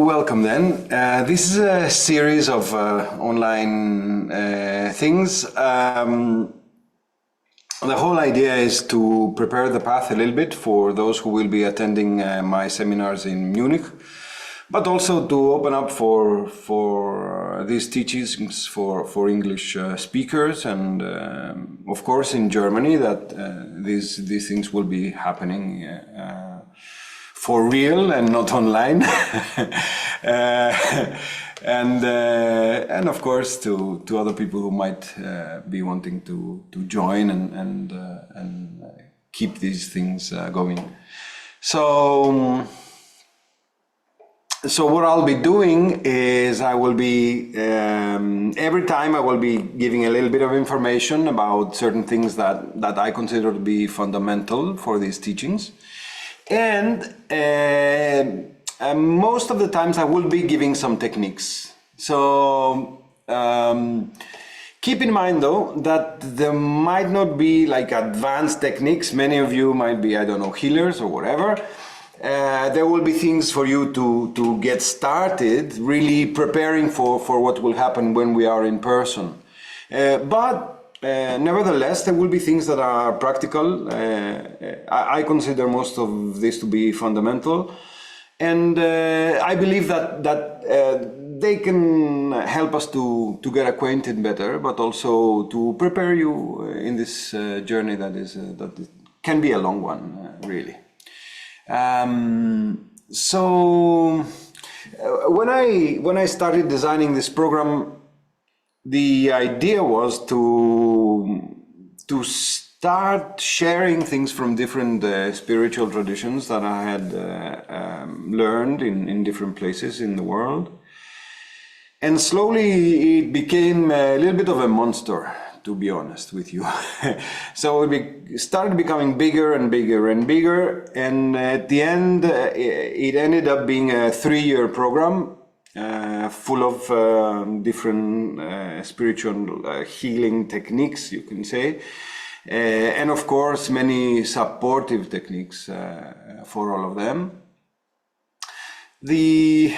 Welcome then. This is a series of online things. The whole idea is to prepare the path a little bit for those who will be attending my seminars in Munich, but also to open up for these teachings for English speakers, and of course in Germany that these things will be happening for real and not online. And of course to other people who might be wanting to join and keep these things going. So what I'll be doing is I will be every time I will be giving a little bit of information about certain things that I consider to be fundamental for these teachings. And most of the times I will be giving some techniques. So keep in mind though that there might not be like advanced techniques. Many of you might be, I don't know, healers or whatever. There will be things for you to get started, really preparing for what will happen when we are in person. Nevertheless, there will be things that are practical. I consider most of this to be fundamental, and I believe that they can help us to get acquainted better, but also to prepare you in this journey that can be a long one, really. So when I started designing this program, the idea was to start sharing things from different spiritual traditions that I had learned in different places in the world. And slowly it became a little bit of a monster, to be honest with you. So it started becoming bigger and bigger and bigger. And at the end, it ended up being a 3-year program. Full of different spiritual healing techniques, you can say, and of course many supportive techniques for all of them. The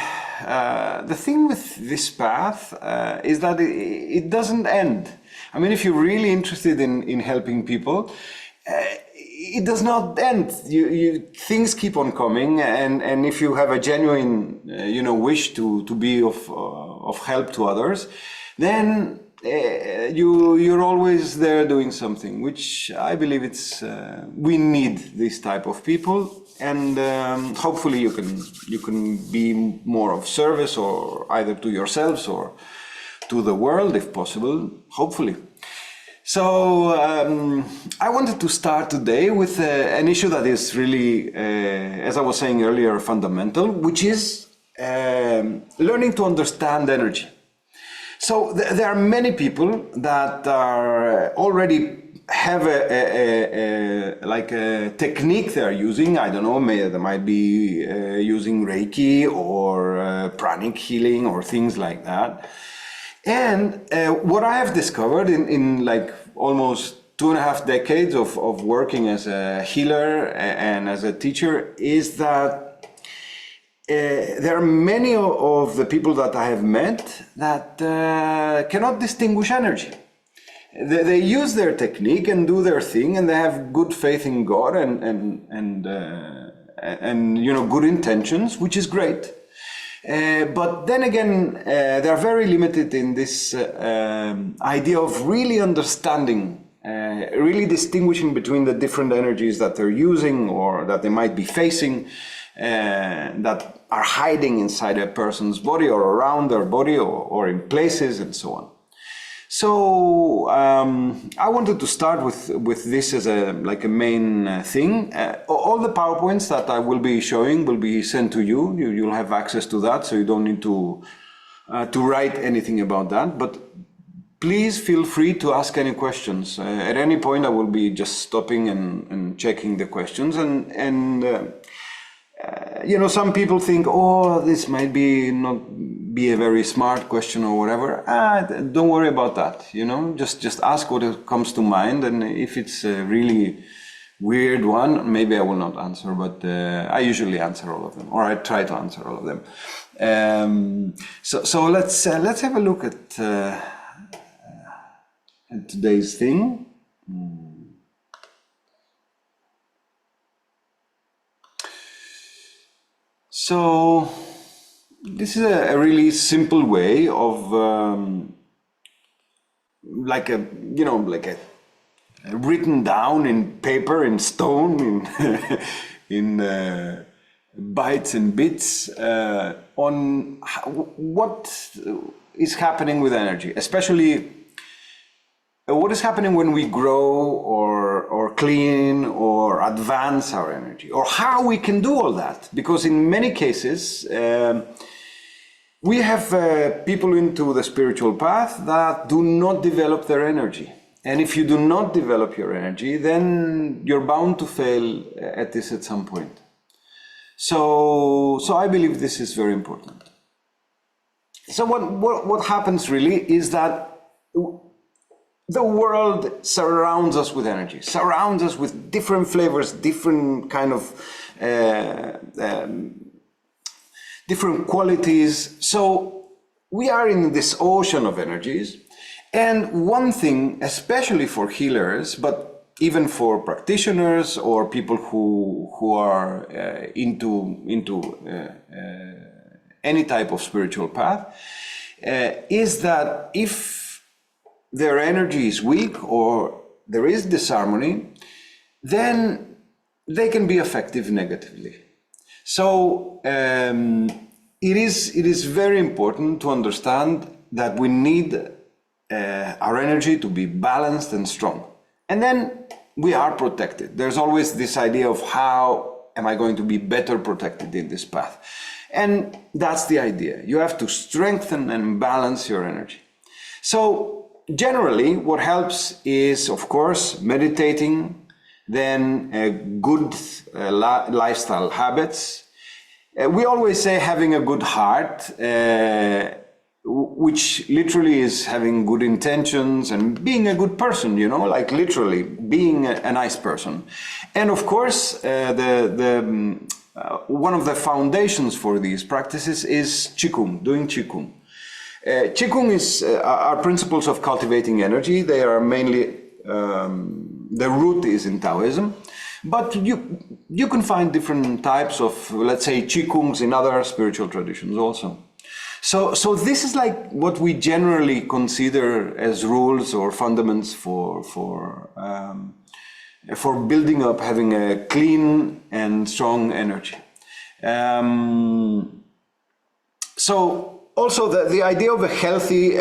thing with this path is that it doesn't end. I mean, if you're really interested in helping people, it does not end. Things keep on coming, and if you have a genuine, wish to be of help to others, then you're always there doing something. Which I believe we need this type of people, and hopefully you can be more of service, or either to yourselves or to the world, if possible. Hopefully. So I wanted to start today with an issue that is really, as I was saying earlier, fundamental, which is learning to understand energy. So there are many people that are already have a technique they are using. I don't know, they might be using Reiki or pranic healing or things like that. And what I have discovered in like almost 2.5 decades of working as a healer and as a teacher is that there are many of the people that I have met that cannot distinguish energy. They use their technique and do their thing, and they have good faith in God and good intentions, which is great. But then again, they are very limited in this idea of really understanding, really distinguishing between the different energies that they're using or that they might be facing, that are hiding inside a person's body or around their body or in places and so on. So I wanted to start with this as a main thing. All the PowerPoints that I will be showing will be sent to you. You'll have access to that, so you don't need to write anything about that. But please feel free to ask any questions. At any point, I will be just stopping and checking the questions. Some people think, oh, this might not be a very smart question or whatever. Don't worry about that. Just ask what comes to mind, and if it's a really weird one, maybe I will not answer, but I usually answer all of them, or I try to answer all of them. So let's have a look at today's thing. So this is a really simple way of like a written down in paper, in stone, in in bytes and bits on what is happening with energy, especially what is happening when we grow or clean or advance our energy, or how we can do all that. Because in many cases, we have people into the spiritual path that do not develop their energy. And if you do not develop your energy, then you're bound to fail at this at some point. So I believe this is very important. So what happens really is that the world surrounds us with energy, surrounds us with different flavors, different kind of different qualities. So we are in this ocean of energies. And one thing, especially for healers, but even for practitioners or people who are into any type of spiritual path, is that if their energy is weak or there is disharmony, then they can be affected negatively. So it is very important to understand that we need our energy to be balanced and strong. And then we are protected. There's always this idea of how am I going to be better protected in this path? And that's the idea. You have to strengthen and balance your energy. So generally what helps is, of course, meditating, then good lifestyle habits. We always say having a good heart, which literally is having good intentions and being a good person, you know, like literally being a nice person. And of course, one of the foundations for these practices is Qigong, doing Qigong. Qigong is our principles of cultivating energy. They are mainly, the root is in Taoism, but you can find different types of, let's say, Qigongs in other spiritual traditions also. So this is like what we generally consider as rules or fundaments for building up, having a clean and strong energy. So also the idea of a healthy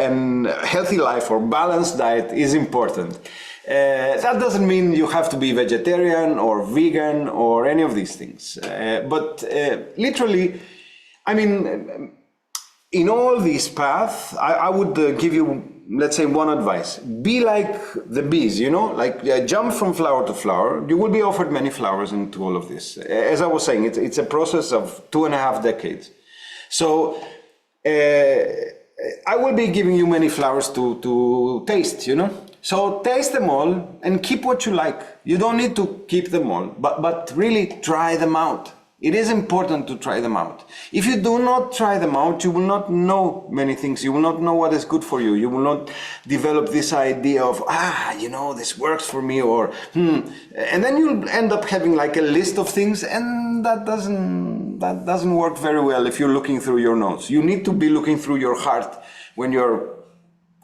life or balanced diet is important. That doesn't mean you have to be vegetarian or vegan or any of these things. But literally, I mean, in all these paths, I would give you, let's say, one advice. Be like the bees, you know, like jump from flower to flower. You will be offered many flowers into all of this. As I was saying, it's a process of 2.5 decades. So I will be giving you many flowers to taste, you know. So taste them all and keep what you like. You don't need to keep them all, but really try them out. It is important to try them out. If you do not try them out, you will not know many things. You will not know what is good for you. You will not develop this idea of, you know, this works for me, or, and then you'll end up having like a list of things, and that doesn't work very well if you're looking through your notes. You need to be looking through your heart when you're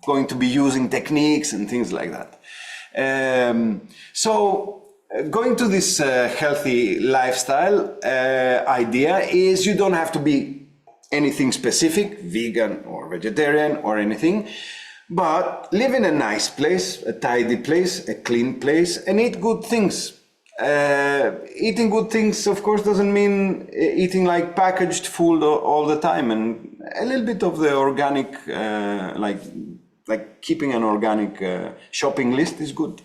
going to be using techniques and things like that. Going to this healthy lifestyle idea is you don't have to be anything specific, vegan or vegetarian or anything, but live in a nice place, a tidy place, a clean place, and eat good things. Eating good things, of course, doesn't mean eating like packaged food all the time, and a little bit of the organic, like keeping an organic shopping list is good.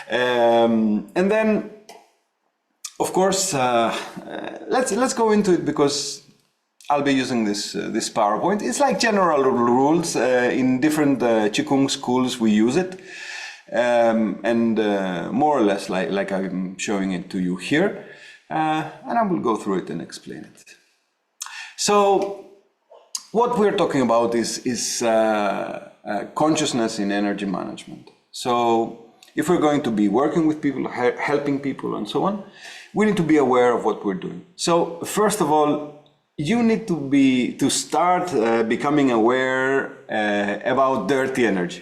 And then, of course, let's go into it, because I'll be using this PowerPoint. It's like general rules. In different Qigong schools we use it, and more or less like I'm showing it to you here, and I will go through it and explain it. So what we're talking about is consciousness in energy management. So if we're going to be working with people, helping people and so on, we need to be aware of what we're doing. So first of all, you need to start becoming aware about dirty energy.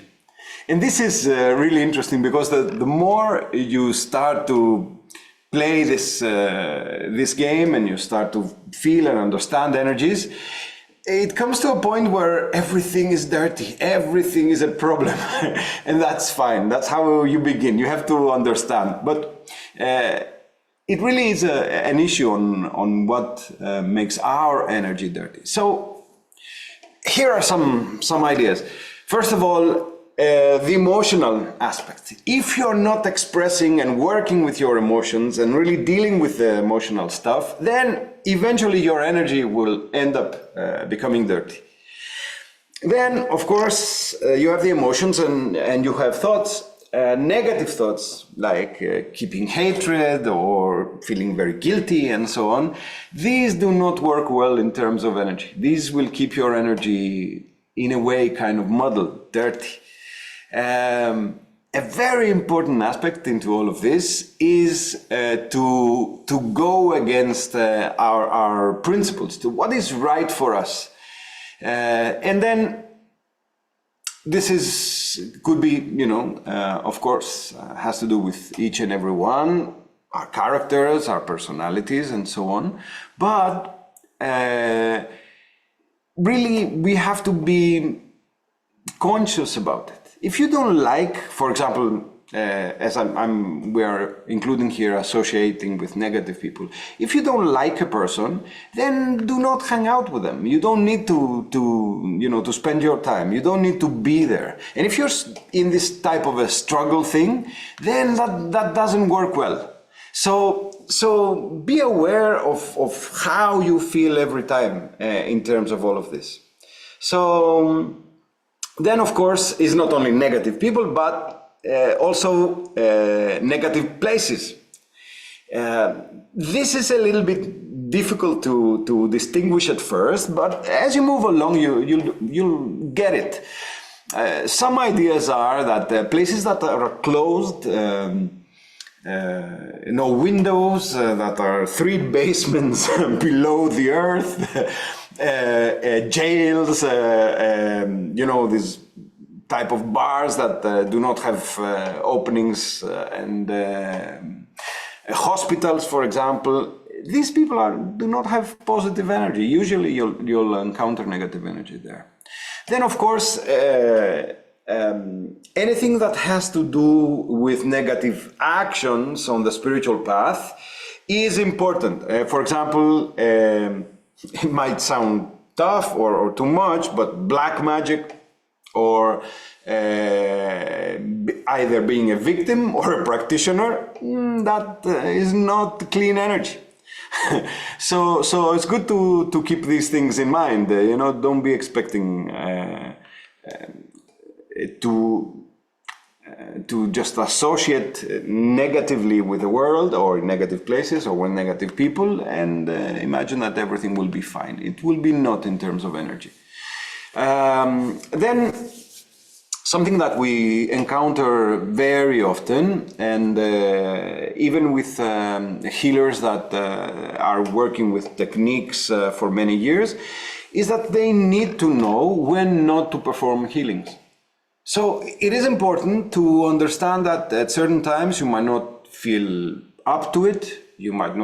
And this is really interesting because the more you start to play this game and you start to feel and understand energies, it comes to a point where everything is dirty, everything is a problem, and that's fine. That's how you begin. You have to understand. But it really is an issue on what makes our energy dirty. So here are some ideas. First of all, the emotional aspect. If you're not expressing and working with your emotions and really dealing with the emotional stuff, then eventually your energy will end up becoming dirty. Then, of course, you have the emotions and you have thoughts. Negative thoughts like keeping hatred or feeling very guilty and so on, these do not work well in terms of energy. These will keep your energy in a way kind of muddled, dirty. A very important aspect into all of this is to go against our principles, to what is right for us. And then this could be, of course, has to do with each and every one, our characters, our personalities, and so on. But really, we have to be conscious about it. If you don't like, for example, as we are including here, associating with negative people. If you don't like a person, then do not hang out with them. You don't need to spend your time. You don't need to be there. And if you're in this type of a struggle thing, then that doesn't work well. So be aware of how you feel every time in terms of all of this. So then, of course, it's not only negative people, but also negative places. This is a little bit difficult to distinguish at first, but as you move along, you'll get it. Some ideas are that places that are closed, no windows, that are 3 basements below the earth, jails, these type of bars that do not have openings, and hospitals, for example. These people do not have positive energy. Usually you'll encounter negative energy there. Then, of course, anything that has to do with negative actions on the spiritual path is important. For example, it might sound tough or too much, but black magic, or either being a victim or a practitioner, that is not clean energy. So it's good to keep these things in mind. Don't be expecting to just associate negatively with the world or negative places or with negative people and imagine that everything will be fine. It will be not in terms of energy. Then something that we encounter very often, and even with healers that are working with techniques for many years, is that they need to know when not to perform healings. So it is important to understand that at certain times you might not feel up to it. It might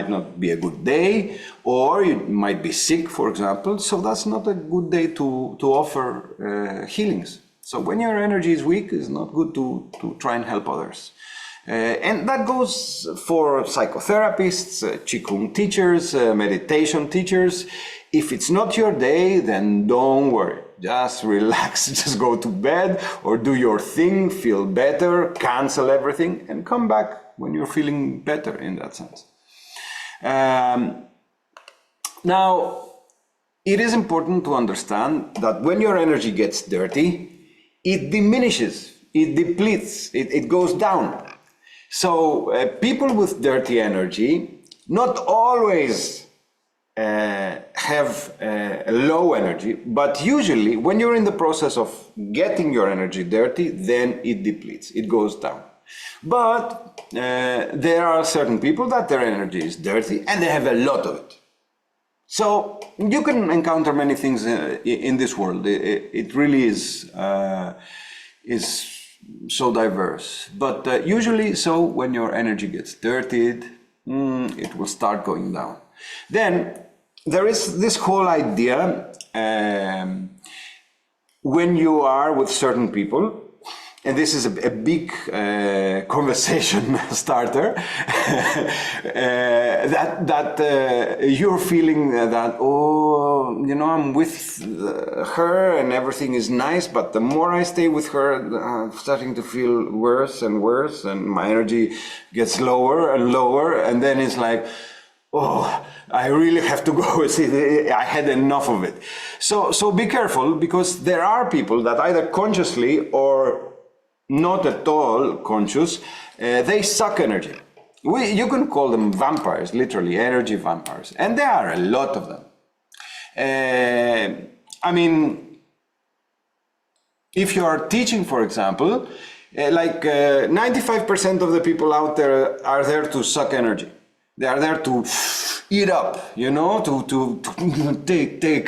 not be a good day, or you might be sick, for example. So that's not a good day to offer healings. So when your energy is weak, it's not good to try and help others. And that goes for psychotherapists, Qigong teachers, meditation teachers. If it's not your day, then don't worry. Just relax, just go to bed or do your thing, feel better, cancel everything, and come back when you're feeling better in that sense. Now, it is important to understand that when your energy gets dirty, it diminishes, it depletes, it goes down. So people with dirty energy not always have a low energy, but usually when you're in the process of getting your energy dirty, then it depletes, it goes down. But there are certain people that their energy is dirty and they have a lot of it. So you can encounter many things in this world. It really is so diverse. But usually, so when your energy gets dirtied, it will start going down. Then there is this whole idea when you are with certain people, and this is a big conversation starter, that you're feeling that, oh, you know, I'm with her and everything is nice, but the more I stay with her, I'm starting to feel worse and worse, and my energy gets lower and lower, and then it's like, oh, I really have to go. See, I had enough of it. So be careful, because there are people that either consciously or not at all conscious, they suck energy. You can call them vampires, literally energy vampires, and there are a lot of them. I mean, if you are teaching, for example, 95% of the people out there are there to suck energy. They are there to eat up, you know, to take. they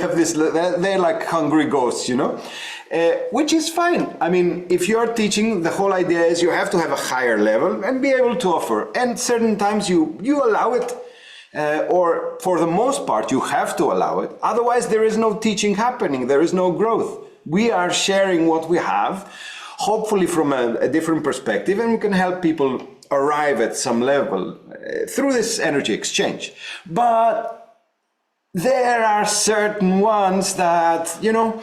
have this, they're like hungry ghosts, you know, which is fine. I mean, if you're teaching, the whole idea is you have to have a higher level and be able to offer. And certain times you allow it, or for the most part, you have to allow it. Otherwise, there is no teaching happening. There is no growth. We are sharing what we have, hopefully from a different perspective, and we can help people arrive at some level through this energy exchange. But there are certain ones that, you know,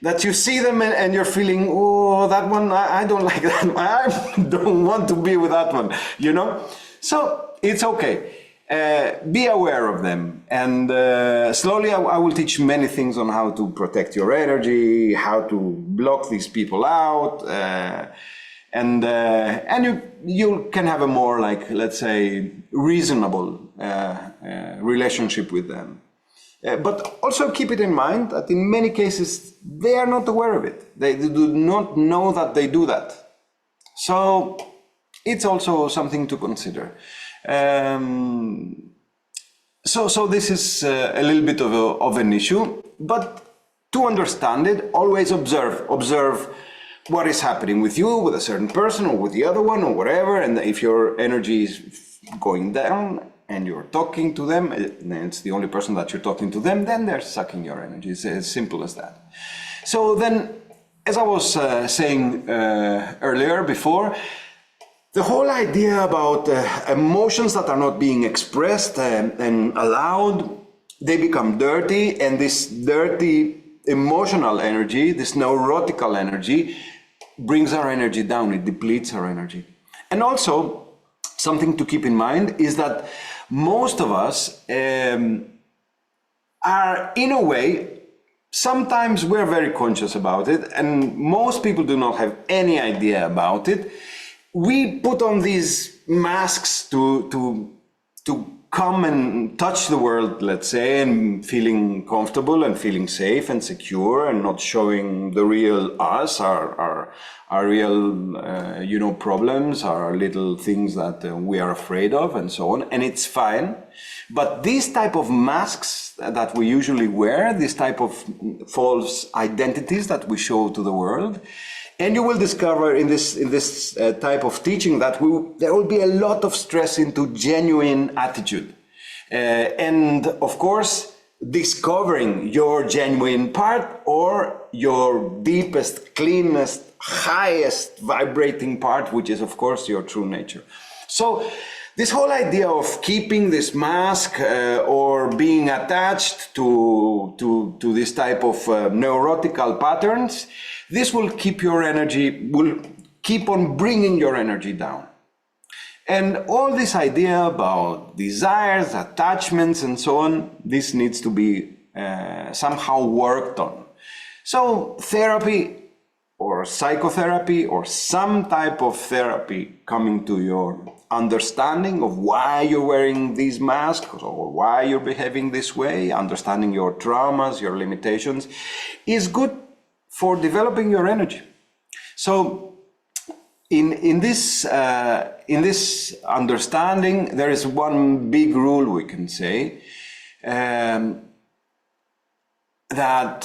that you see them and you're feeling, oh, that one, I don't like that one. I don't want to be with that one, you know? So it's okay. Be aware of them, and slowly I will teach many things on how to protect your energy, how to block these people out, and you can have a more, like, let's say, reasonable relationship with them. But also keep it in mind that in many cases they are not aware of it. They do not know that they do that. So it's also something to consider. So this is a little bit of an issue, but to understand it, always observe what is happening with you, with a certain person, or with the other one, or whatever. And if your energy is going down and you're talking to them, and it's the only person that you're talking to them, then they're sucking your energy. It's as simple as that. So then, as I was saying earlier before, the whole idea about emotions that are not being expressed and allowed, they become dirty, and this dirty emotional energy, this neurotical energy, brings our energy down, it depletes our energy. And also, something to keep in mind is that most of us are, in a way, sometimes we're very conscious about it, and most people do not have any idea about it. We put on these masks to come and touch the world, let's say, and feeling comfortable and feeling safe and secure, and not showing the real us, our real problems, our little things that we are afraid of, and so on. And it's fine. But these type of masks that we usually wear, this type of false identities that we show to the world, and you will discover in this type of teaching that there will be a lot of stress into genuine attitude. And of course, discovering your genuine part, or your deepest, cleanest, highest vibrating part, which is of course your true nature. So this whole idea of keeping this mask or being attached to this type of neurotical patterns, this will keep your energy, will keep on bringing your energy down. And all this idea about desires, attachments, and so on, this needs to be somehow worked on. So therapy or psychotherapy or some type of therapy coming to your understanding of why you're wearing these masks or why you're behaving this way, understanding your traumas, your limitations, is good for developing your energy. So in this understanding, there is one big rule we can say, that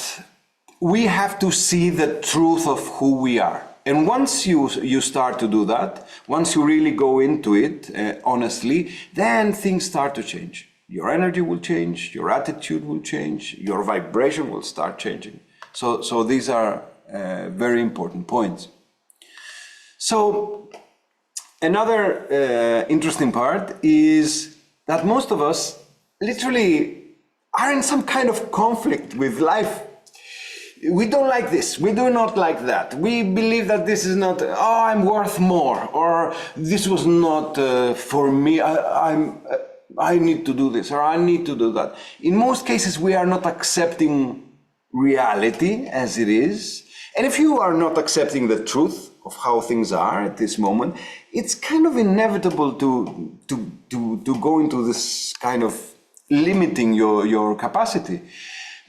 we have to see the truth of who we are. And once you start to do that, once you really go into it honestly, then things start to change. Your energy will change, your attitude will change, your vibration will start changing. So these are very important points. So another interesting part is that most of us literally are in some kind of conflict with life. We don't like this, we do not like that. We believe that this is not, oh, I'm worth more, or this was not for me, I need to do this, or I need to do that. In most cases, we are not accepting reality as it is. And if you are not accepting the truth of how things are at this moment, it's kind of inevitable to go into this kind of limiting your capacity.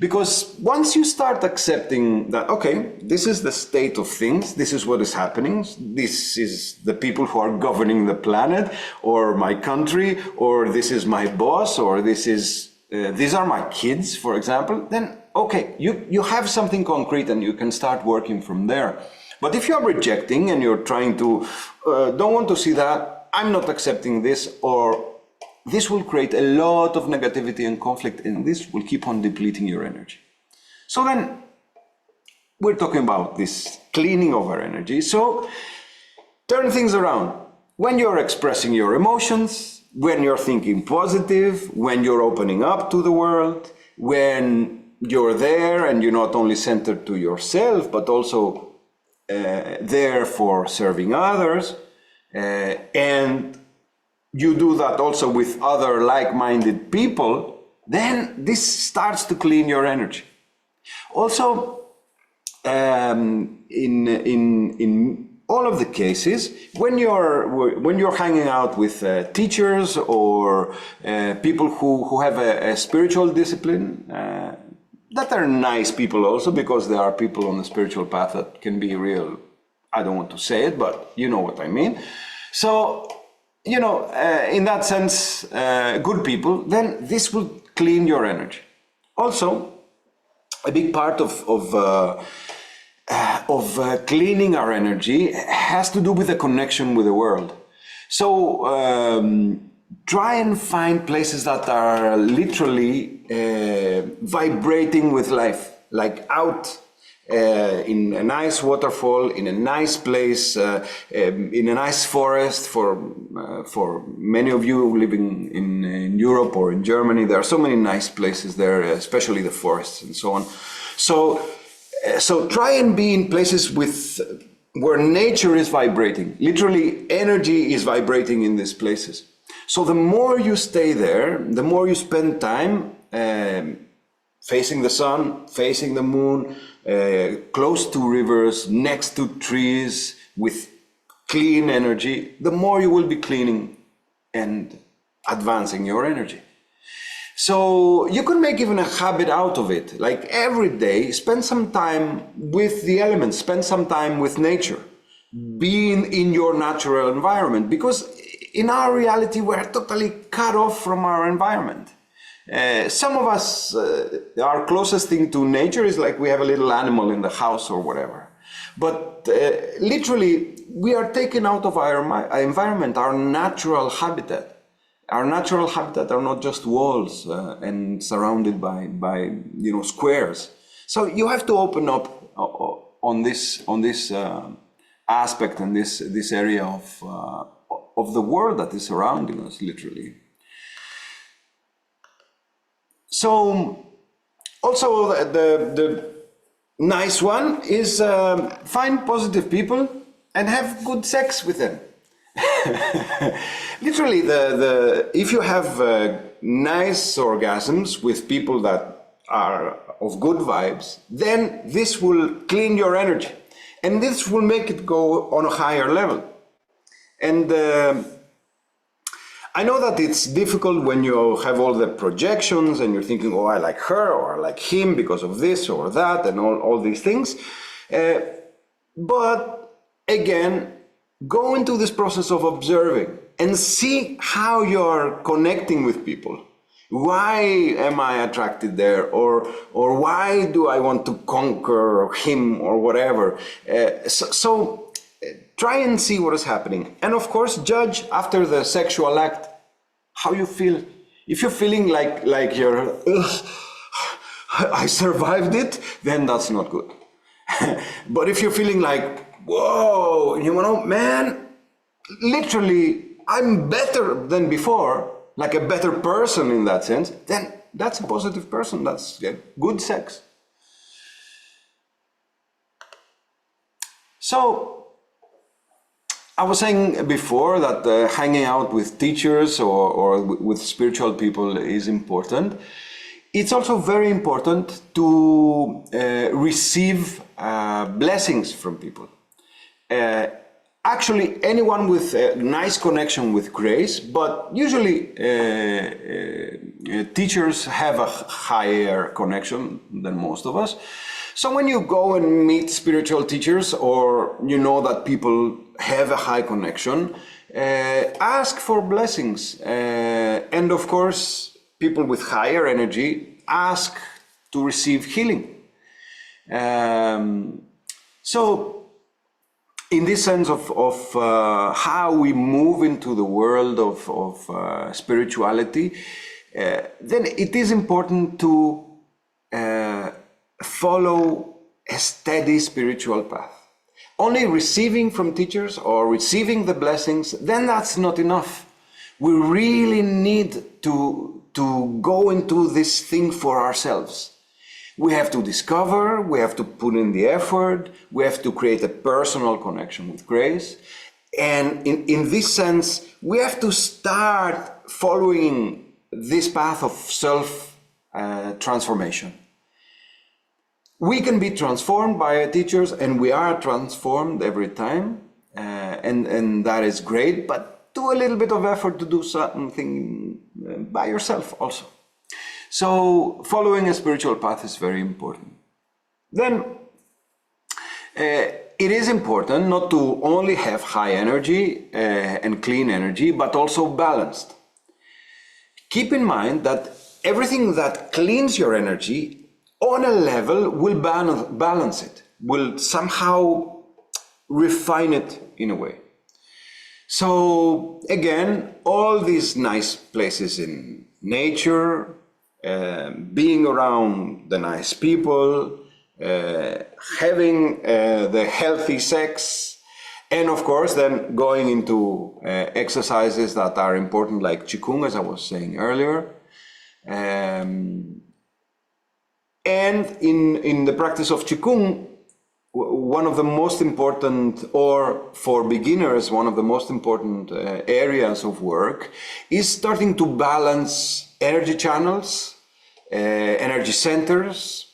Because once you start accepting that, okay, this is the state of things, this is what is happening, this is the people who are governing the planet, or my country, or this is my boss, or these are my kids, for example, then okay, you have something concrete and you can start working from there. But if you're rejecting and you're trying to, don't want to see that, I'm not accepting this, or this will create a lot of negativity and conflict, and this will keep on depleting your energy. So then, we're talking about this cleaning of our energy. So, turn things around. When you're expressing your emotions, when you're thinking positive, when you're opening up to the world, when you're there and you're not only centered to yourself, but also there for serving others, and you do that also with other like-minded people, then this starts to clean your energy. Also, in all of the cases, when you're hanging out with teachers or people who have a spiritual discipline, that are nice people also, because there are people on the spiritual path that can be real, I don't want to say it, but you know what I mean. So, you know, in that sense, good people, then this will clean your energy. Also, a big part of cleaning our energy has to do with the connection with the world. So try and find places that are literally vibrating with life, like out in a nice waterfall, in a nice place, in a nice forest. For many of you living in Europe or in Germany, there are so many nice places there, especially the forests and so on. So try and be in places where nature is vibrating. Literally, energy is vibrating in these places. So the more you stay there, the more you spend time facing the sun, facing the moon, close to rivers, next to trees, with clean energy, the more you will be cleaning and advancing your energy. So you can make even a habit out of it. Like every day, spend some time with the elements, spend some time with nature, being in your natural environment, because in our reality, we're totally cut off from our environment. Some of us, our closest thing to nature is like we have a little animal in the house or whatever. But literally, we are taken out of our environment, our natural habitat. Our natural habitat are not just walls and surrounded by squares. So you have to open up on this aspect and this area of the world that is surrounding us, literally. So also the nice one is find positive people and have good sex with them. Literally, if you have nice orgasms with people that are of good vibes, then this will clean your energy. And this will make it go on a higher level. And I know that it's difficult when you have all the projections and you're thinking, oh, I like her or I like him because of this or that and all these things. But again, go into this process of observing and see how you're connecting with people. Why am I attracted there? Or why do I want to conquer him or whatever? So try and see what is happening. And of course, judge after the sexual act how you feel. If you're feeling like you're, I survived it, then that's not good. But if you're feeling like, whoa, you know, man, literally, I'm better than before, like a better person in that sense, then that's a positive person. That's good sex. So, I was saying before that hanging out with teachers or with spiritual people is important. It's also very important to receive blessings from people. Actually, anyone with a nice connection with grace, but usually teachers have a higher connection than most of us. So when you go and meet spiritual teachers, or you know that people have a high connection, ask for blessings. And of course, people with higher energy ask to receive healing. So in this sense of how we move into the world of spirituality, then it is important to follow a steady spiritual path. Only receiving from teachers or receiving the blessings, then that's not enough. We really need to go into this thing for ourselves. We have to discover, we have to put in the effort, we have to create a personal connection with grace. And in this sense, we have to start following this path of self-transformation. We can be transformed by our teachers, and we are transformed every time, and that is great, but do a little bit of effort to do something by yourself also. So following a spiritual path is very important. Then it is important not to only have high energy and clean energy, but also balanced. Keep in mind that everything that cleans your energy on a level will balance it, will somehow refine it in a way. So again, all these nice places in nature, being around the nice people, having the healthy sex, and of course then going into exercises that are important like Qigong, as I was saying earlier. And in the practice of Qigong, one of the most important, or for beginners, one of the most important areas of work is starting to balance energy channels, energy centers,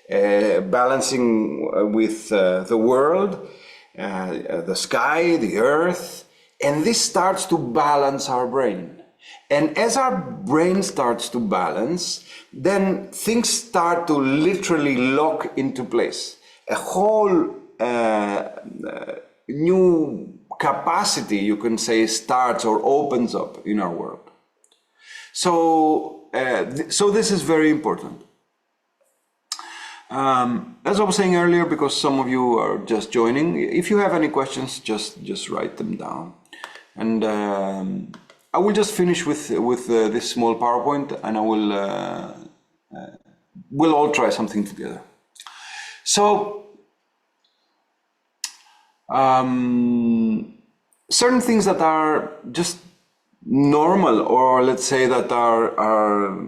balancing with the world, the sky, the earth, and this starts to balance our brain. And as our brain starts to balance, then things start to literally lock into place. A whole new capacity, you can say, starts or opens up in our world. So, so this is very important. As I was saying earlier, because some of you are just joining, if you have any questions, just write them down. And I will just finish with this small PowerPoint, and I will we'll all try something together. So certain things that are just normal, or let's say that are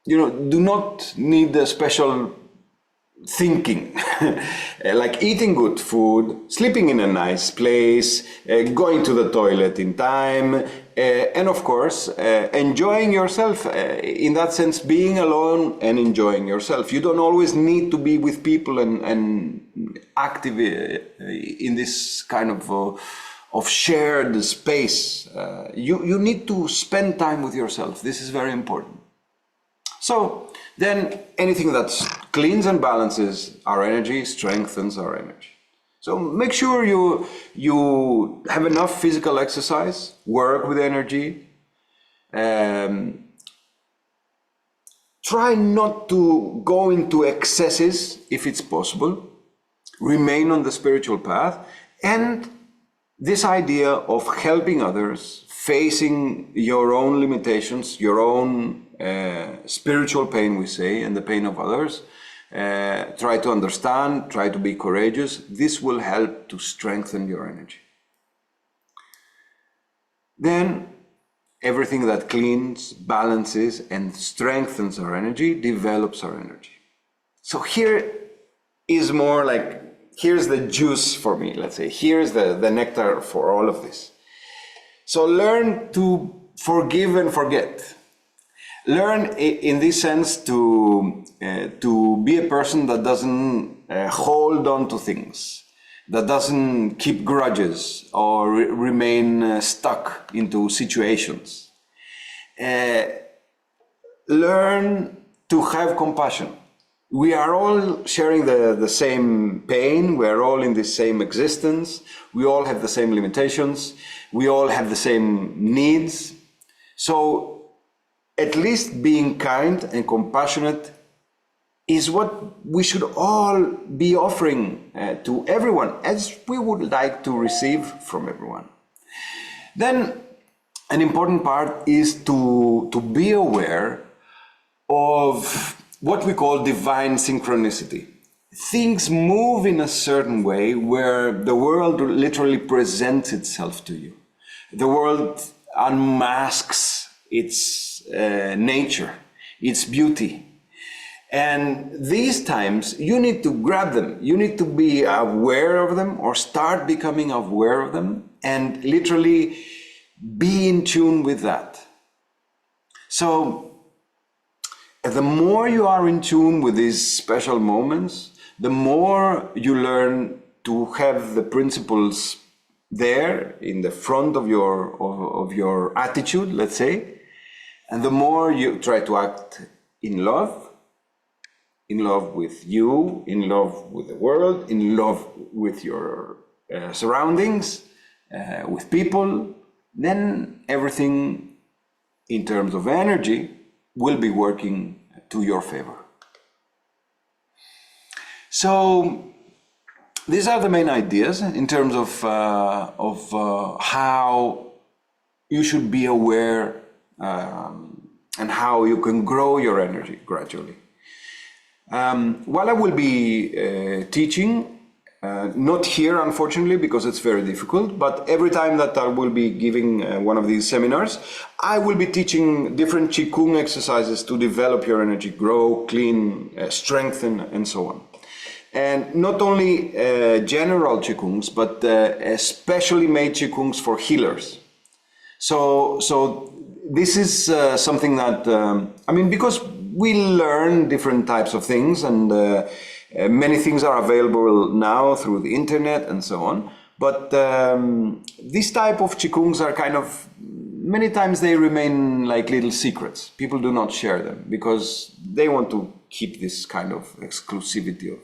do not need a special thinking, like eating good food, sleeping in a nice place, going to the toilet in time, and of course, enjoying yourself. In that sense, being alone and enjoying yourself. You don't always need to be with people and active in this kind of shared space. You need to spend time with yourself. This is very important. So then anything that cleans and balances our energy strengthens our energy. So make sure you have enough physical exercise, work with energy. Try not to go into excesses if it's possible. Remain on the spiritual path. And this idea of helping others, facing your own limitations, your own spiritual pain, we say, and the pain of others. Try to understand, try to be courageous. This will help to strengthen your energy. Then everything that cleans, balances, and strengthens our energy develops our energy. So here is more like, here's the juice for me, let's say. Here's the nectar for all of this. So learn to forgive and forget. Learn in this sense to be a person that doesn't hold on to things, that doesn't keep grudges or remain stuck into situations. Learn to have compassion. We are all sharing the same pain, we are all in the same existence, we all have the same limitations, we all have the same needs. So at least being kind and compassionate is what we should all be offering to everyone, as we would like to receive from everyone. Then an important part is to be aware of what we call divine synchronicity. Things move in a certain way where the world literally presents itself to you. The world unmasks its nature, its beauty. And these times you need to grab them. You need to be aware of them or start becoming aware of them and literally be in tune with that. So the more you are in tune with these special moments, the more you learn to have the principles there in the front of your attitude, let's say. And the more you try to act in love with you, in love with the world, in love with your surroundings, with people, then everything in terms of energy will be working to your favor. So these are the main ideas in terms of how you should be aware and how you can grow your energy gradually. While I will be teaching, not here unfortunately because it's very difficult, but every time that I will be giving one of these seminars, I will be teaching different Qigong exercises to develop your energy, grow, clean, strengthen, and so on. And not only general Qigongs, but especially made Qigongs for healers. So this is something that, because we learn different types of things and many things are available now through the internet and so on. But this type of Qigongs are kind of, many times they remain like little secrets. People do not share them because they want to keep this kind of exclusivity of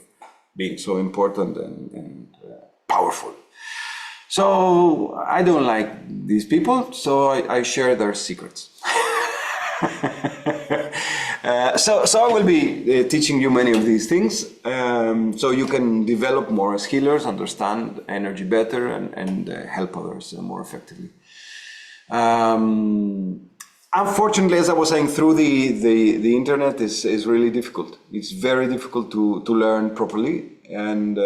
being so important and powerful. So I don't like these people, so I share their secrets. So I will be teaching you many of these things, so you can develop more as healers, understand energy better, and help others more effectively. Unfortunately, as I was saying, through the internet is really difficult. It's very difficult to learn properly, and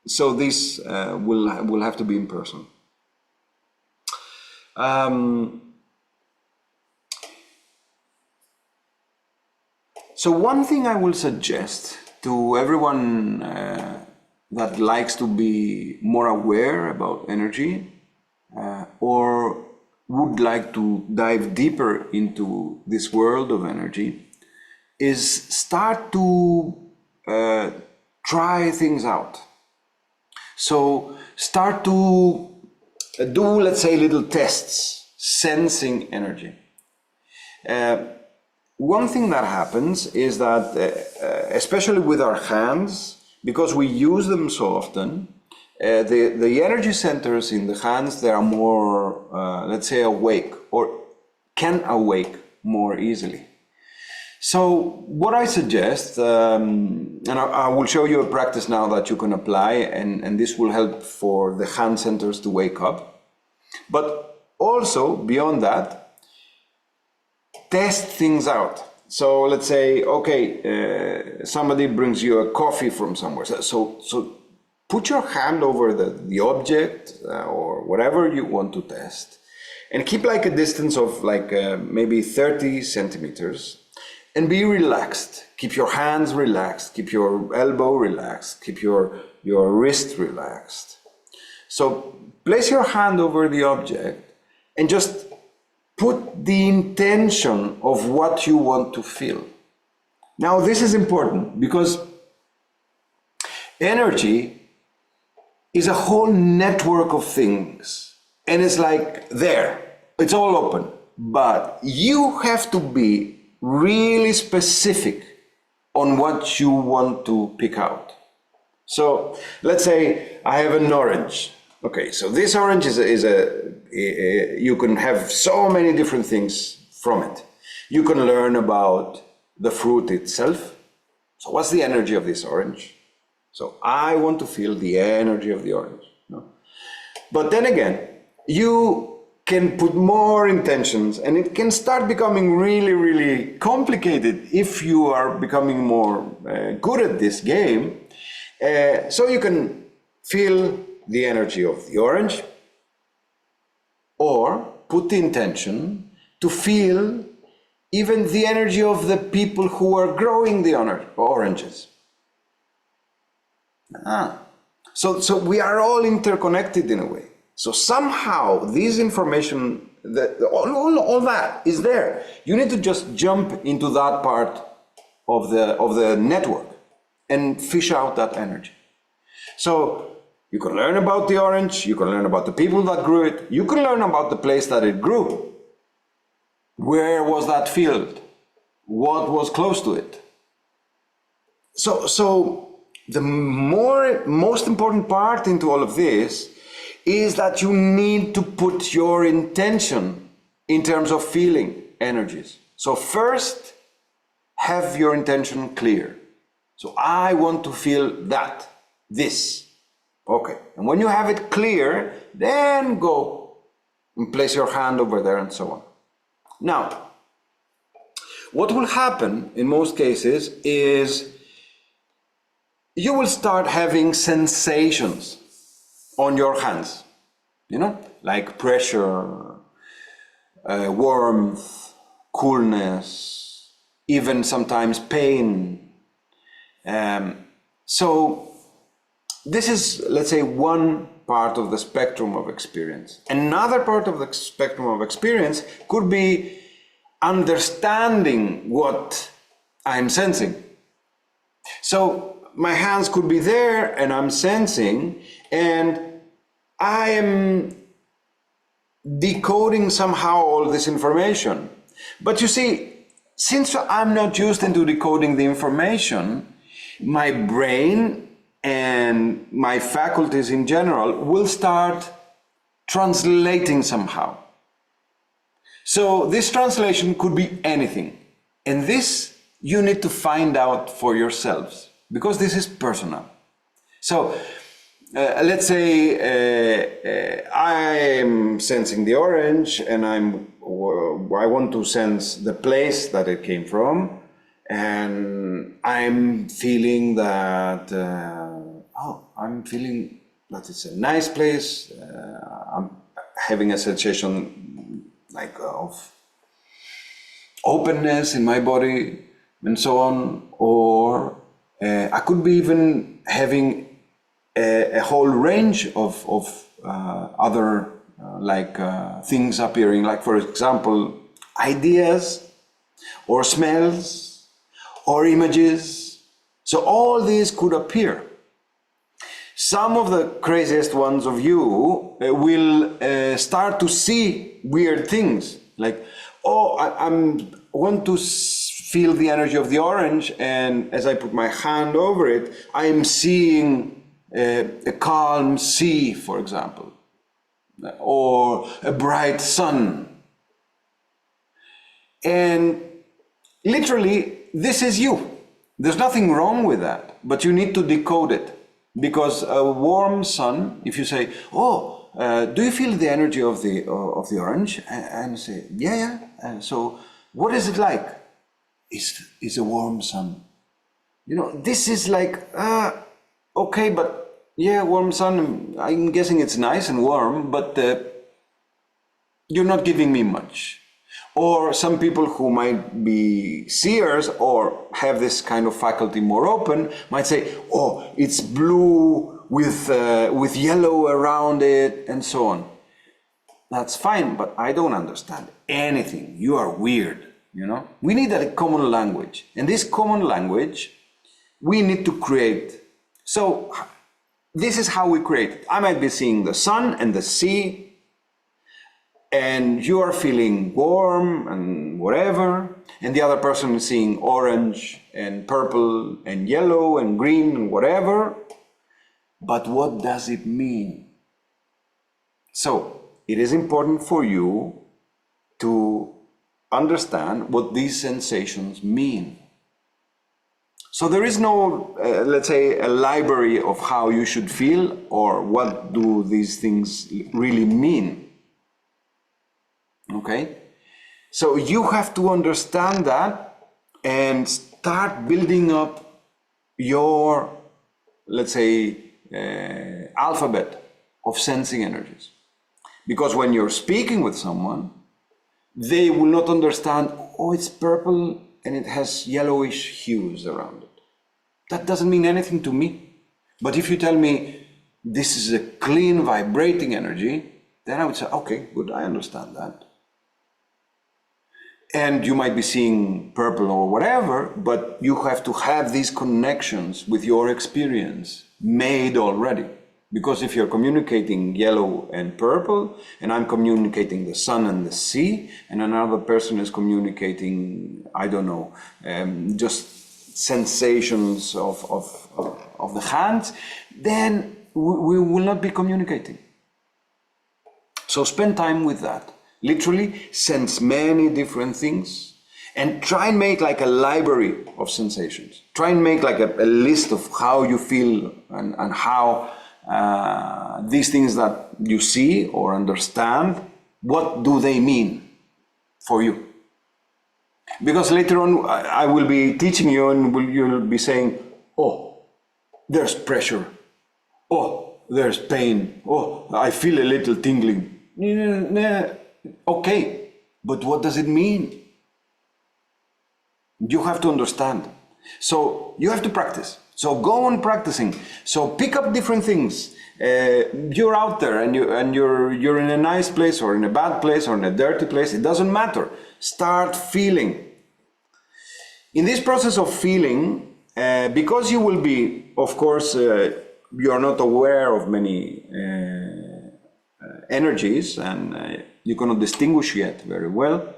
so this will have to be in person. So one thing I will suggest to everyone that likes to be more aware about energy or would like to dive deeper into this world of energy is start to try things out. So start to do, let's say, little tests, sensing energy. One thing that happens is that, especially with our hands, because we use them so often, the energy centers in the hands, they are more, let's say, awake or can awake more easily. So what I suggest, and I will show you a practice now that you can apply, and this will help for the hand centers to wake up. But also, beyond that, test things out. So let's say, okay, somebody brings you a coffee from somewhere. So put your hand over the object or whatever you want to test, and keep like a distance of like maybe 30 centimeters. And be relaxed. Keep your hands relaxed. Keep your elbow relaxed. Keep your wrist relaxed. So place your hand over the object and just put the intention of what you want to feel. Now this is important because energy is a whole network of things, and it's like there, it's all open, but you have to be really specific on what you want to pick out. So let's say I have an orange. Okay, so this orange is you can have so many different things from it. You can learn about the fruit itself. So what's the energy of this orange? So I want to feel the energy of the orange. No? But then again, you can put more intentions, and it can start becoming really, really complicated if you are becoming more good at this game. So you can feel the energy of the orange, or put the intention to feel even the energy of the people who are growing the oranges. So we are all interconnected in a way. So somehow this information, all that is there. You need to just jump into that part of the network and fish out that energy. So you can learn about the orange, you can learn about the people that grew it, you can learn about the place that it grew. Where was that field? What was close to it? So the most important part into all of this is that you need to put your intention in terms of feeling energies. So first, have your intention clear. So I want to feel this. Okay, and when you have it clear, then go and place your hand over there and so on. Now, what will happen in most cases is you will start having sensations on your hands, like pressure, warmth, coolness, even sometimes pain. So this is, let's say, one part of the spectrum of experience. Another part of the spectrum of experience could be understanding what I'm sensing. So my hands could be there and I'm sensing, and I am decoding somehow all this information. But you see, since I'm not used into decoding the information, my brain and my faculties in general will start translating somehow. So this translation could be anything. And this you need to find out for yourselves, because this is personal. So let's say I'm sensing the orange, and I want to sense the place that it came from, and I'm feeling that I'm feeling that it's a nice place. I'm having a sensation like of openness in my body and so on, or I could be even having a whole range of other things appearing, like for example, ideas or smells or images. So all these could appear. Some of the craziest ones of you will start to see weird things, like, oh, I want to feel the energy of the orange, and as I put my hand over it, I'm seeing a calm sea, for example, or a bright sun. And literally, this is you. There's nothing wrong with that, but you need to decode it. Because a warm sun, if you say, oh, do you feel the energy of the orange? And say, yeah. So what is it like? It's a warm sun. You know, this is like, okay, but yeah, warm sun, I'm guessing it's nice and warm, but you're not giving me much. Or some people who might be seers or have this kind of faculty more open might say, oh, it's blue with yellow around it and so on. That's fine, but I don't understand anything. You are weird, you know? We need a common language. And this common language, we need to create. So this is how we create it. I might be seeing the sun and the sea, and you are feeling warm and whatever, and the other person is seeing orange and purple and yellow and green and whatever. But what does it mean? So it is important for you to understand what these sensations mean. So there is no, let's say, a library of how you should feel or what do these things really mean. Okay, so you have to understand that and start building up your, let's say, alphabet of sensing energies. Because when you're speaking with someone, they will not understand, oh, it's purple and it has yellowish hues around it. That doesn't mean anything to me. But if you tell me this is a clean, vibrating energy, then I would say, okay, good, I understand that. And you might be seeing purple or whatever, but you have to have these connections with your experience made already. Because if you're communicating yellow and purple, and I'm communicating the sun and the sea, and another person is communicating, I don't know, just sensations of the hands, then we will not be communicating. So spend time with that. Literally sense many different things and try and make like a library of sensations. Try and make like a list of how you feel and how these things that you see or understand, what do they mean for you? Because later on I will be teaching you and you'll be saying, oh, there's pressure. Oh, there's pain. Oh, I feel a little tingling. Okay, but what does it mean? You have to understand. So you have to practice. So go on practicing. So pick up different things. You're out there and you're in a nice place or in a bad place or in a dirty place. It doesn't matter. Start feeling. In this process of feeling, because you will be, of course, you are not aware of many energies and you cannot distinguish yet very well.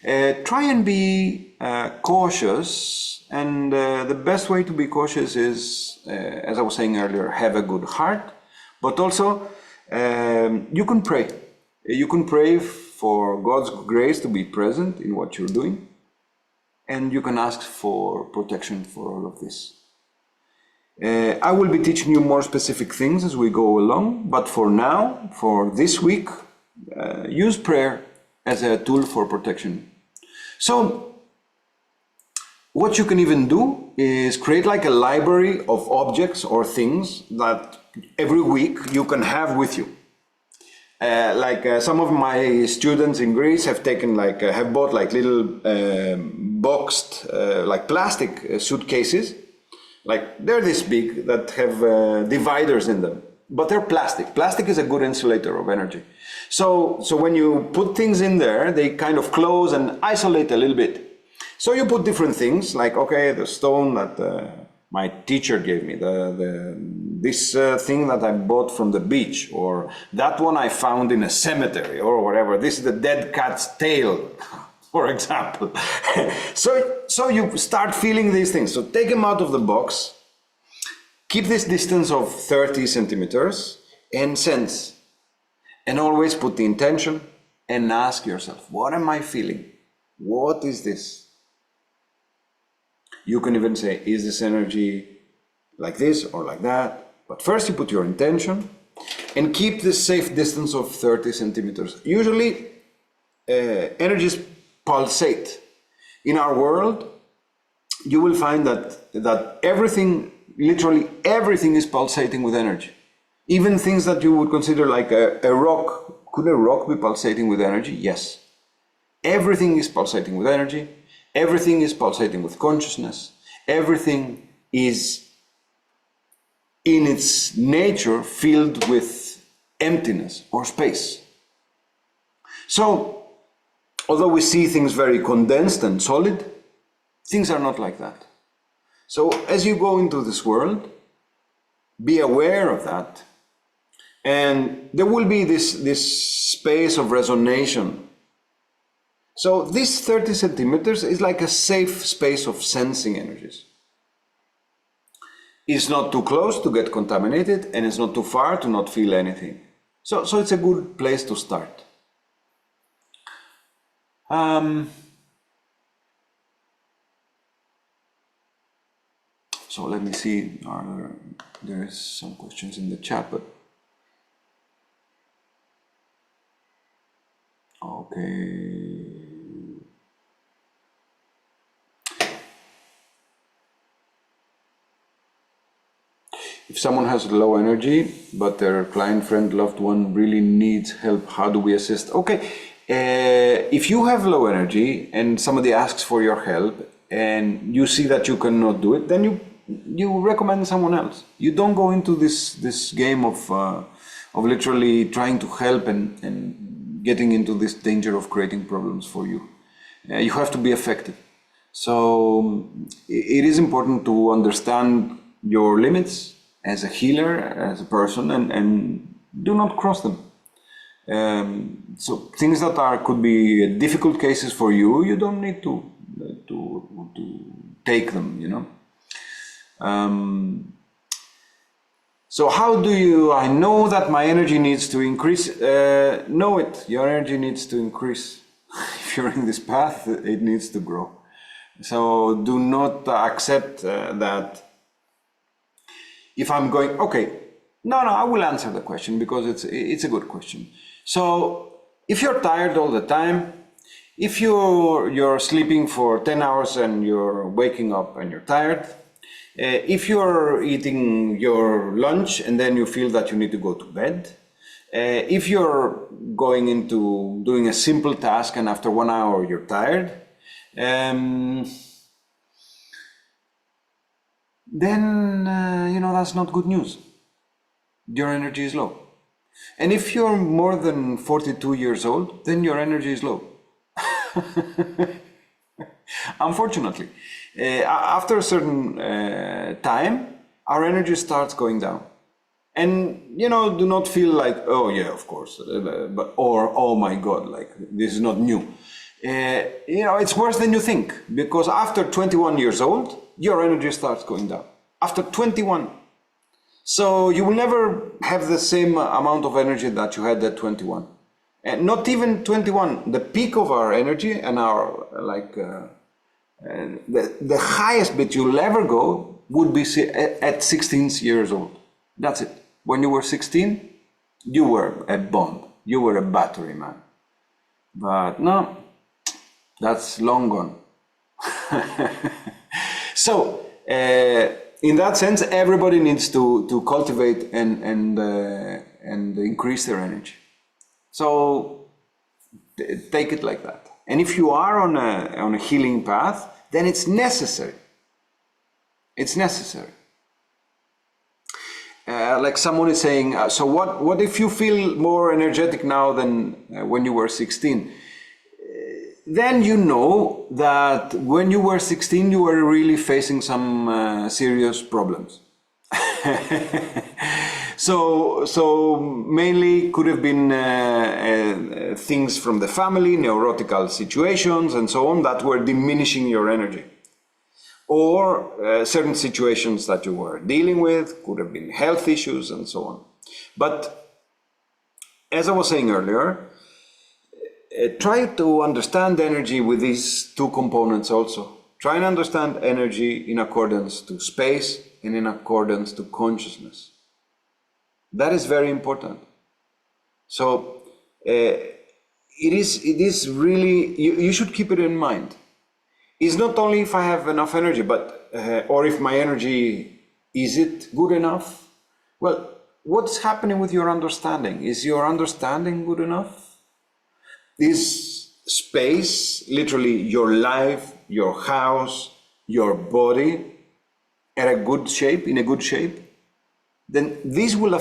Try and be cautious, and the best way to be cautious is, as I was saying earlier, have a good heart, but also you can pray. You can pray for God's grace to be present in what you're doing, and you can ask for protection for all of this. I will be teaching you more specific things as we go along, but for now, for this week, use prayer as a tool for protection. So what you can even do is create like a library of objects or things that every week you can have with you. Some of my students in Greece have taken have bought like little boxed like plastic suitcases Like they're this big that have dividers in them, but they're plastic. Plastic is a good insulator of energy. So when you put things in there, they kind of close and isolate a little bit. So you put different things, like, okay, the stone that my teacher gave me, this thing that I bought from the beach, or that one I found in a cemetery, or whatever. This is the dead cat's tail, for example. So you start feeling these things. So take them out of the box, keep this distance of 30 centimeters, and sense. And always put the intention and ask yourself, what am I feeling? What is this? You can even say, is this energy like this or like that? But first you put your intention and keep this safe distance of 30 centimeters. Usually energies pulsate. In our world, you will find that everything, literally everything is pulsating with energy. Even things that you would consider like a rock. Could a rock be pulsating with energy? Yes. Everything is pulsating with energy. Everything is pulsating with consciousness. Everything is in its nature filled with emptiness or space. So, although we see things very condensed and solid, things are not like that. So as you go into this world, be aware of that. And there will be this space of resonation. So this 30 centimeters is like a safe space of sensing energies. It's not too close to get contaminated, and it's not too far to not feel anything. So it's a good place to start. So let me see, there is some questions in the chat, but okay. If someone has low energy, but their client, friend, loved one really needs help, how do we assist? Okay, if you have low energy and somebody asks for your help and you see that you cannot do it, then you recommend someone else. You don't go into this game of literally trying to help and getting into this danger of creating problems for you. You have to be effective. So it is important to understand your limits as a healer, as a person, and do not cross them. So things that could be difficult cases for you, you don't need to take them, you know. So how do I know that my energy needs to increase? Know it, your energy needs to increase. If you're in this path, it needs to grow. So do not accept that if I'm going, okay, no, I will answer the question because it's a good question. So if you're tired all the time, if you're sleeping for 10 hours and you're waking up and you're tired, if you're eating your lunch and then you feel that you need to go to bed, if you're going into doing a simple task and after 1 hour you're tired, then you know, that's not good news. Your energy is low. And if you're more than 42 years old, then your energy is low. Unfortunately, after a certain time, our energy starts going down. And, you know, do not feel like, oh yeah, of course, or oh my God, like this is not new. You know, it's worse than you think, because after 21 years old, your energy starts going down. After 21. So you will never have the same amount of energy that you had at 21. And not even 21. The peak of our energy and our, the highest bit you'll ever go would be at 16 years old. That's it. When you were 16, you were a bomb. You were a battery, man. But no, that's long gone. So, in that sense, everybody needs to cultivate and increase their energy. So, take it like that. And if you are on a healing path, then it's necessary. It's necessary. Like someone is saying, so what if you feel more energetic now than when you were 16? Then you know that when you were 16, you were really facing some serious problems. So mainly could have been things from the family, neurotical situations and so on that were diminishing your energy. Or certain situations that you were dealing with, could have been health issues and so on. But as I was saying earlier, try to understand energy with these two components also. Try and understand energy in accordance to space and in accordance to consciousness. That is very important. So it is really, you should keep it in mind. It's not only if I have enough energy, but or if my energy, is it good enough? Well, what's happening with your understanding? Is your understanding good enough? Is space, literally your life, your house, your body, in a good shape? Then this will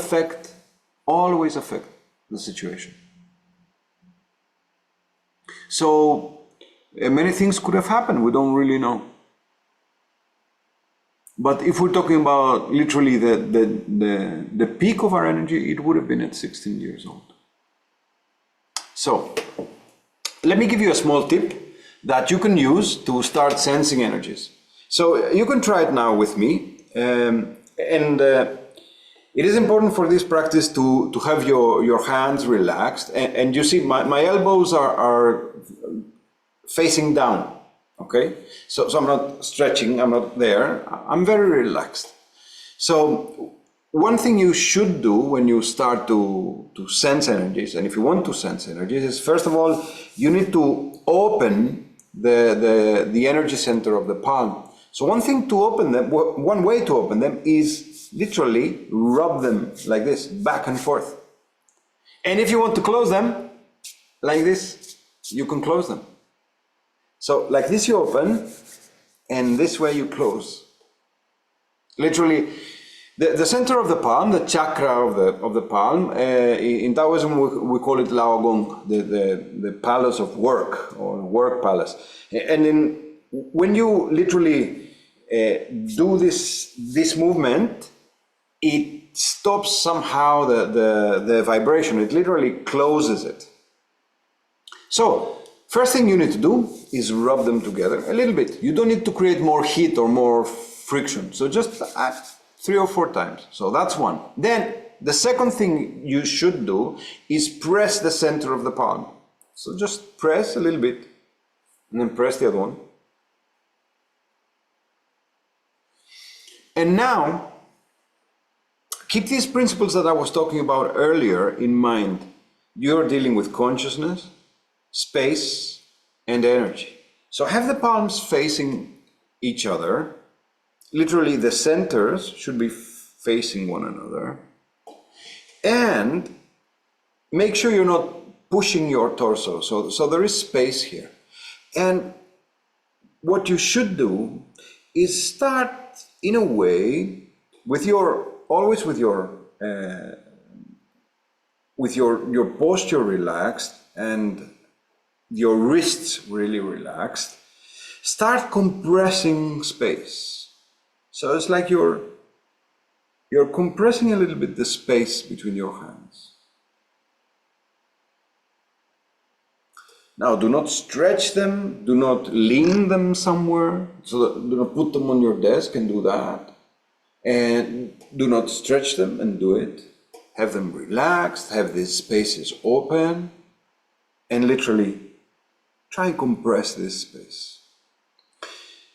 always affect the situation. So many things could have happened, we don't really know. But if we're talking about literally the peak of our energy, it would have been at 16 years old. So let me give you a small tip that you can use to start sensing energies. So you can try it now with me. It is important for this practice to have your hands relaxed. And you see my elbows are facing down, okay? So I'm not stretching, I'm not there, I'm very relaxed. So one thing you should do when you start to sense energies, and if you want to sense energies, is first of all, you need to open the energy center of the palm. So one thing to open them, one way to open them is literally rub them like this, back and forth. And if you want to close them, like this, you can close them. So like this you open, and this way you close. Literally, the center of the palm, the chakra of the palm, in Taoism we call it Lao Gong, the palace of work, or work palace. And then when you literally do this movement, it stops somehow the vibration. It literally closes it. So first thing you need to do is rub them together a little bit. You don't need to create more heat or more friction. So just 3 or 4 times. So that's one. Then the second thing you should do is press the center of the palm. So just press a little bit and then press the other one. And now keep these principles that I was talking about earlier in mind. You're dealing with consciousness, space, and energy. So have the palms facing each other. Literally the centers should be facing one another. And make sure you're not pushing your torso. So there is space here. And what you should do is start in a way always with your posture relaxed and your wrists really relaxed. Start compressing space. So it's like you're compressing a little bit the space between your hands. Now do not stretch them, do not lean them somewhere, so do not put them on your desk and do that. And do not stretch them and do it. Have them relaxed, have these spaces open, and literally try and compress this space.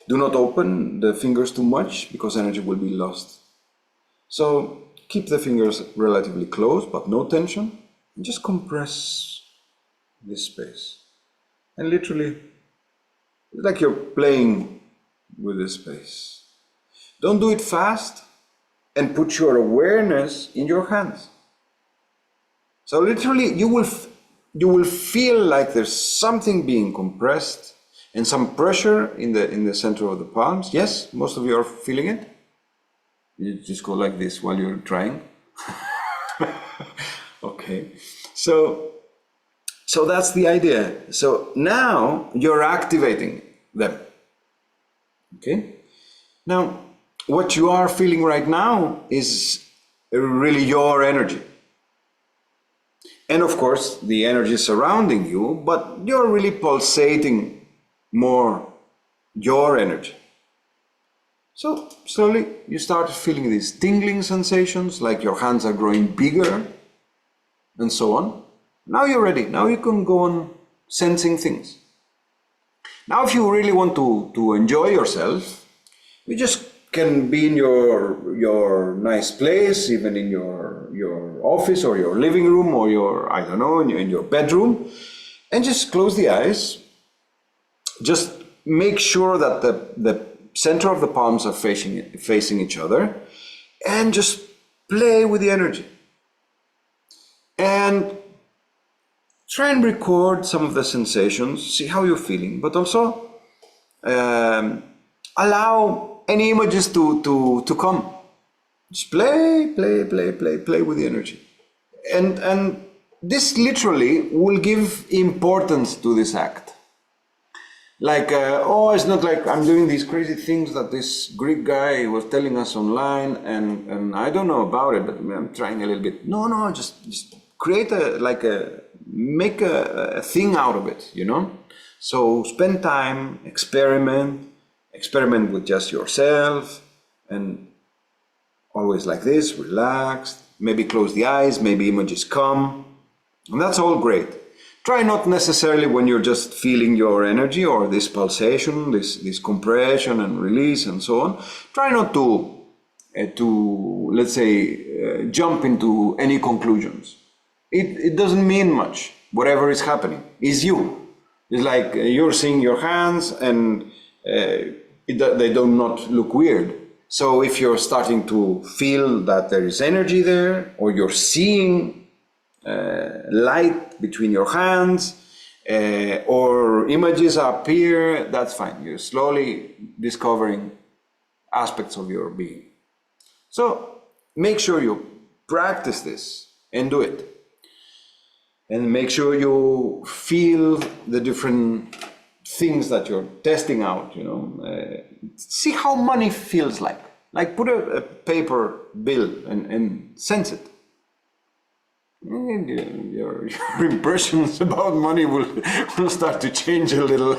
Do not open the fingers too much because energy will be lost. So keep the fingers relatively close, but no tension, and just compress this space. And literally, it's like you're playing with this space. Don't do it fast, and put your awareness in your hands. So literally, you will feel like there's something being compressed, and some pressure in the center of the palms. Yes, most of you are feeling it. You just go like this while you're trying. Okay, so that's the idea. So now you're activating them. Okay, now what you are feeling right now is really your energy. And of course, the energy surrounding you, but you're really pulsating more your energy. So slowly you start feeling these tingling sensations, like your hands are growing bigger and so on. Now you're ready. Now you can go on sensing things. Now if you really want to enjoy yourself, you just can be in your nice place, even in your office or your living room or your, I don't know, in your bedroom, and just close the eyes. Just make sure that the center of the palms are facing each other, and just play with the energy. And try and record some of the sensations, see how you're feeling, but also allow any images to come. Just play with the energy. And this literally will give importance to this act. Like, it's not like I'm doing these crazy things that this Greek guy was telling us online, and I don't know about it, but I'm trying a little bit. No, just create make a thing out of it, you know? So spend time, experiment with just yourself, and always like this, relaxed, maybe close the eyes, maybe images come, and that's all great. Try not necessarily when you're just feeling your energy or this pulsation, this compression and release and so on. Try not to let's say, jump into any conclusions. It doesn't mean much. Whatever is happening is you. It's like you're seeing your hands, and they do not look weird. So if you're starting to feel that there is energy there, or you're seeing light between your hands, or images appear, that's fine. You're slowly discovering aspects of your being. So make sure you practice this and do it. And make sure you feel the different things that you're testing out, you know. See how money feels like. Like put a paper bill and sense it. And your impressions about money will start to change a little.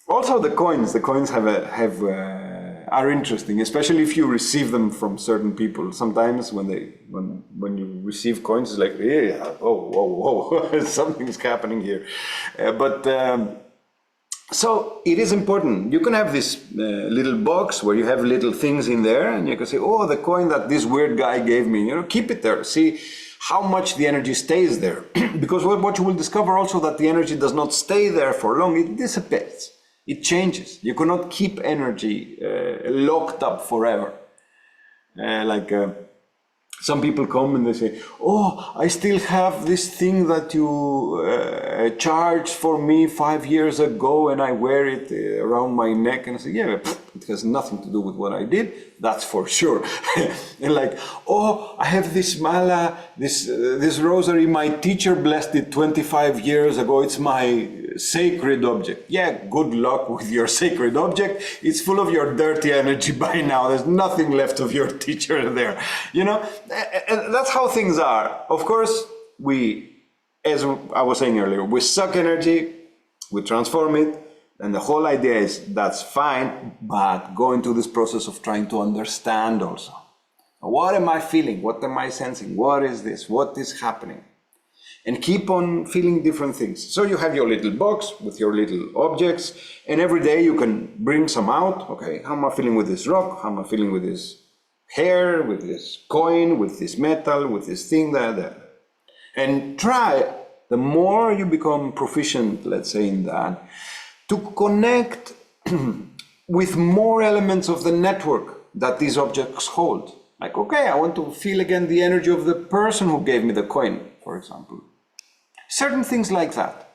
Also the coins are interesting, especially if you receive them from certain people. Sometimes when you receive coins, it's like, yeah, whoa, something's happening here. So it is important. You can have this little box where you have little things in there, and you can say, oh, the coin that this weird guy gave me, you know, keep it there. See how much the energy stays there. Because what you will discover also, that the energy does not stay there for long, it dissipates. It changes. You cannot keep energy locked up forever. Some people come and they say, oh, I still have this thing that you charged for me 5 years ago, and I wear it around my neck. And I say, yeah, it has nothing to do with what I did, that's for sure. And like, oh, I have this mala, this rosary, my teacher blessed it 25 years ago, it's my sacred object. Yeah, good luck with your sacred object. It's full of your dirty energy by now. There's nothing left of your teacher there, you know? And that's how things are. Of course, as I was saying earlier, we suck energy, we transform it, and the whole idea is that's fine, but go into this process of trying to understand also. What am I feeling? What am I sensing? What is this? What is happening? And keep on feeling different things. So you have your little box with your little objects, and every day you can bring some out. Okay, how am I feeling with this rock? How am I feeling with this hair, with this coin, with this metal, with this thing, that. And try, the more you become proficient, let's say, in that, to connect with more elements of the network that these objects hold. Like, okay, I want to feel again the energy of the person who gave me the coin, for example. Certain things like that.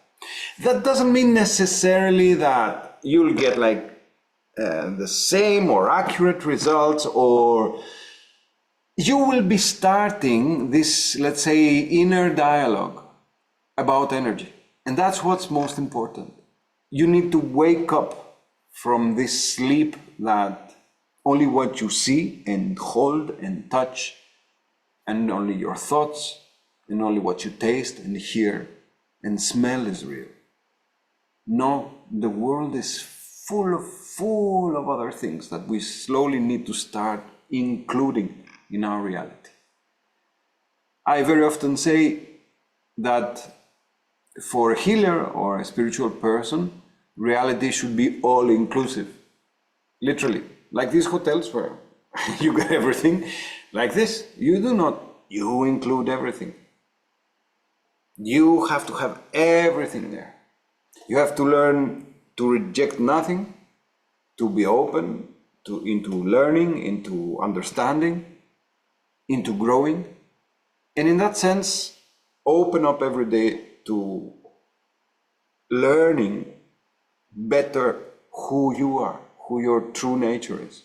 That doesn't mean necessarily that you'll get like the same or accurate results, or you will be starting this, let's say, inner dialogue about energy. And that's what's most important. You need to wake up from this sleep that only what you see and hold and touch, and only your thoughts, and only what you taste and hear and smell is real. No, the world is full of other things that we slowly need to start including in our reality. I very often say that for a healer or a spiritual person, reality should be all inclusive. Literally, like these hotels where you get everything. Like this, you do not, you include everything. You have to have everything there. You have to learn to reject nothing, to be open into learning, into understanding, into growing. And in that sense, open up every day to learning better who you are, who your true nature is.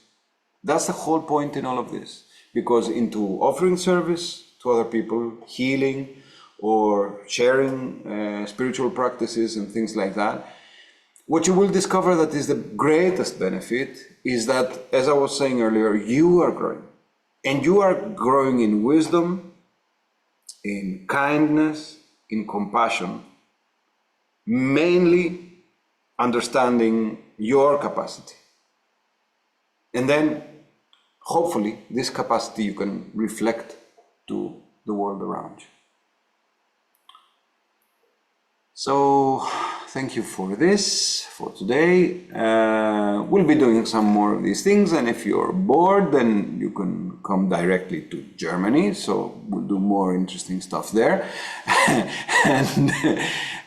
That's the whole point in all of this. Because into offering service to other people, healing, or sharing spiritual practices and things like that, what you will discover that is the greatest benefit is that, as I was saying earlier, you are growing. And you are growing in wisdom, in kindness, in compassion, mainly understanding your capacity. And then, hopefully, this capacity you can reflect to the world around you. So, thank you for this, for today. We'll be doing some more of these things, and if you're bored, then you can come directly to Germany, so we'll do more interesting stuff there.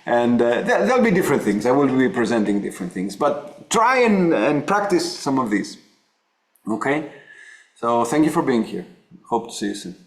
and there'll be different things. I will be presenting different things, but try and practice some of these. Okay? So, thank you for being here. Hope to see you soon.